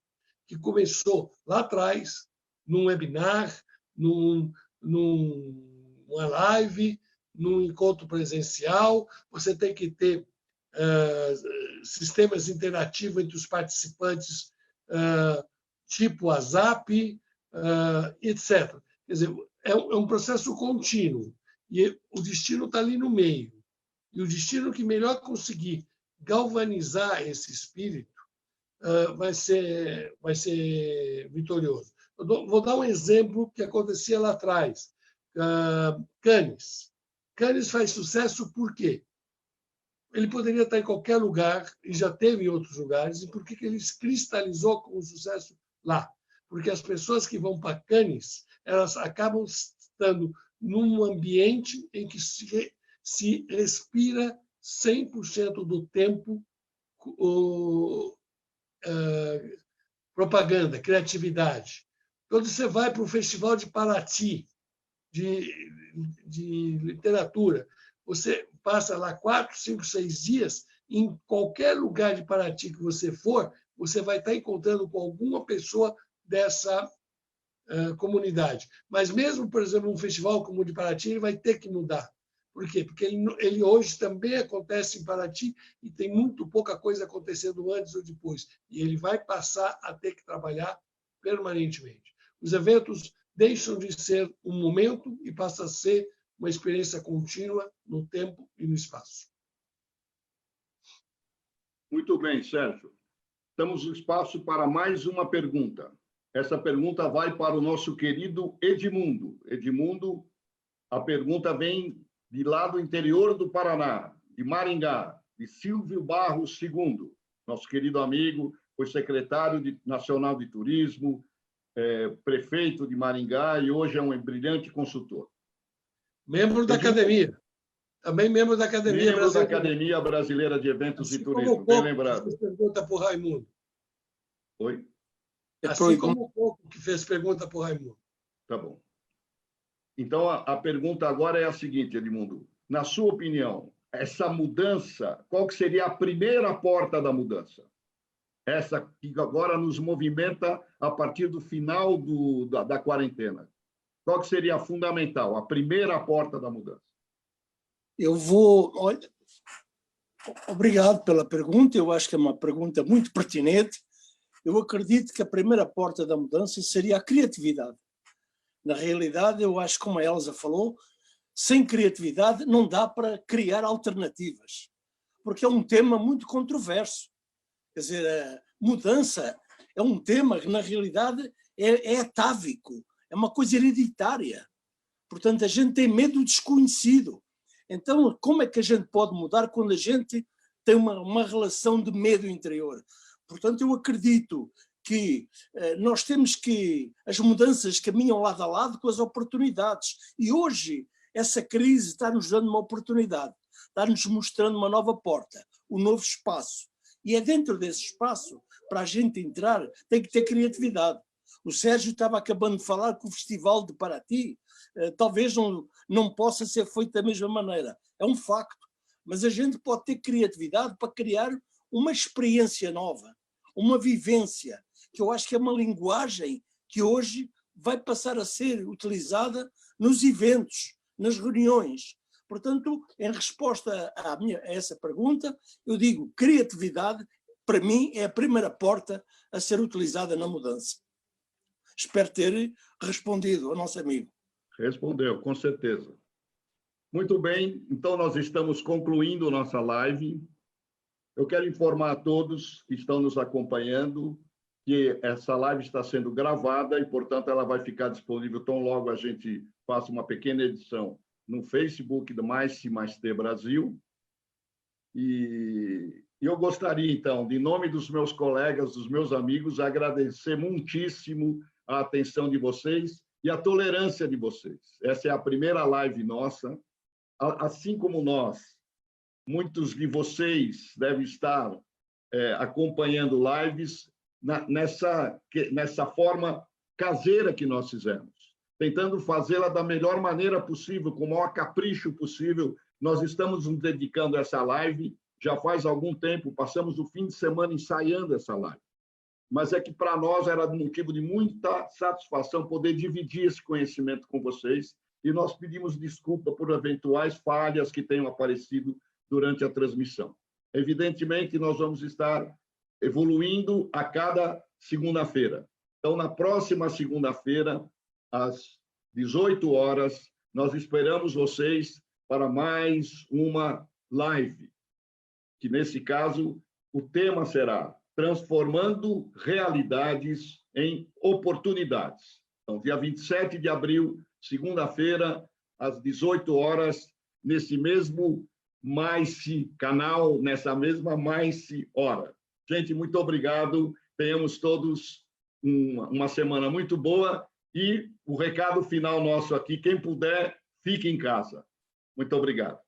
que começou lá atrás, num webinar, numa live, num encontro presencial. Você tem que ter sistemas interativos entre os participantes, tipo WhatsApp, etc. Quer dizer, é um processo contínuo e o destino está ali no meio. E o destino que melhor conseguir galvanizar esse espírito vai ser vitorioso. Vou dar um exemplo que acontecia lá atrás. Cannes. Cannes faz sucesso por quê? Ele poderia estar em qualquer lugar, e já teve em outros lugares, e por que ele cristalizou com o sucesso lá? Porque as pessoas que vão para Cannes, elas acabam estando num ambiente em que se respira 100% do tempo propaganda, criatividade. Quando você vai para o Festival de Paraty, de literatura, você passa lá 4, 5, 6 dias, em qualquer lugar de Paraty que você for, você vai estar encontrando com alguma pessoa dessa comunidade. Mas mesmo, por exemplo, um festival como o de Paraty, ele vai ter que mudar. Por quê? Porque ele hoje também acontece em Paraty e tem muito pouca coisa acontecendo antes ou depois. E ele vai passar a ter que trabalhar permanentemente. Os eventos deixam de ser um momento e passam a ser uma experiência contínua no tempo e no espaço. Muito bem, Sérgio. Estamos no espaço para mais uma pergunta. Essa pergunta vai para o nosso querido Edmundo. Edmundo, a pergunta vem de lá do interior do Paraná, de Maringá, de Silvio Barros II, nosso querido amigo, foi secretário nacional de turismo, prefeito de Maringá e hoje é um brilhante consultor. Membro da academia. Também membro da Academia Brasileira. Brasileira. Da Academia Brasileira de Eventos assim e Turismo, bem lembrado. Fez pergunta para o Raimundo. Oi? Assim como o Coco que fez pergunta para o Raimundo. Tá bom. Então, a pergunta agora é a seguinte, Edmundo. Na sua opinião, essa mudança, qual que seria a primeira porta da mudança? Essa que agora nos movimenta a partir do final da quarentena. Qual que seria a fundamental, a primeira porta da mudança? Olha, obrigado pela pergunta, eu acho que é uma pergunta muito pertinente. Eu acredito que a primeira porta da mudança seria a criatividade. Na realidade, eu acho, como a Elsa falou, sem criatividade não dá para criar alternativas, porque é um tema muito controverso. Quer dizer, a mudança é um tema que, na realidade, é atávico, é uma coisa hereditária. Portanto, a gente tem medo do desconhecido. Então, como é que a gente pode mudar quando a gente tem uma relação de medo interior? Portanto, eu acredito que nós temos que... As mudanças caminham lado a lado com as oportunidades. E hoje, essa crise está-nos dando uma oportunidade, está-nos mostrando uma nova porta, um novo espaço. E é dentro desse espaço, para a gente entrar, tem que ter criatividade. O Sérgio estava acabando de falar que o Festival de Paraty talvez não possa ser feito da mesma maneira. É um facto. Mas a gente pode ter criatividade para criar uma experiência nova, uma vivência, que eu acho que é uma linguagem que hoje vai passar a ser utilizada nos eventos, nas reuniões. Portanto, em resposta a essa pergunta, eu digo criatividade, para mim, é a primeira porta a ser utilizada na mudança. Espero ter respondido ao nosso amigo. Respondeu, com certeza. Muito bem, então nós estamos concluindo nossa live. Eu quero informar a todos que estão nos acompanhando que essa live está sendo gravada e, portanto, ela vai ficar disponível tão logo a gente faça uma pequena edição no Facebook do Mais Se Mais T Brasil. E eu gostaria, então, de nome dos meus colegas, dos meus amigos, agradecer muitíssimo a atenção de vocês e a tolerância de vocês. Essa é a primeira live nossa. Assim como nós, muitos de vocês devem estar acompanhando lives nessa forma caseira que nós fizemos, tentando fazê-la da melhor maneira possível, com o maior capricho possível. Nós estamos nos dedicando a essa live já faz algum tempo, passamos o fim de semana ensaiando essa live. Mas é que para nós era motivo de muita satisfação poder dividir esse conhecimento com vocês e nós pedimos desculpa por eventuais falhas que tenham aparecido durante a transmissão. Evidentemente, nós vamos estar evoluindo a cada segunda-feira. Então, na próxima segunda-feira, às 18 horas, nós esperamos vocês para mais uma live, que nesse caso o tema será Transformando Realidades em Oportunidades. Então, dia 27 de abril, segunda-feira, às 18 horas, nesse mesmo MAICE canal, nessa mesma MAICE hora. Gente, muito obrigado. Tenhamos todos uma semana muito boa e o recado final nosso aqui, quem puder, fique em casa. Muito obrigado.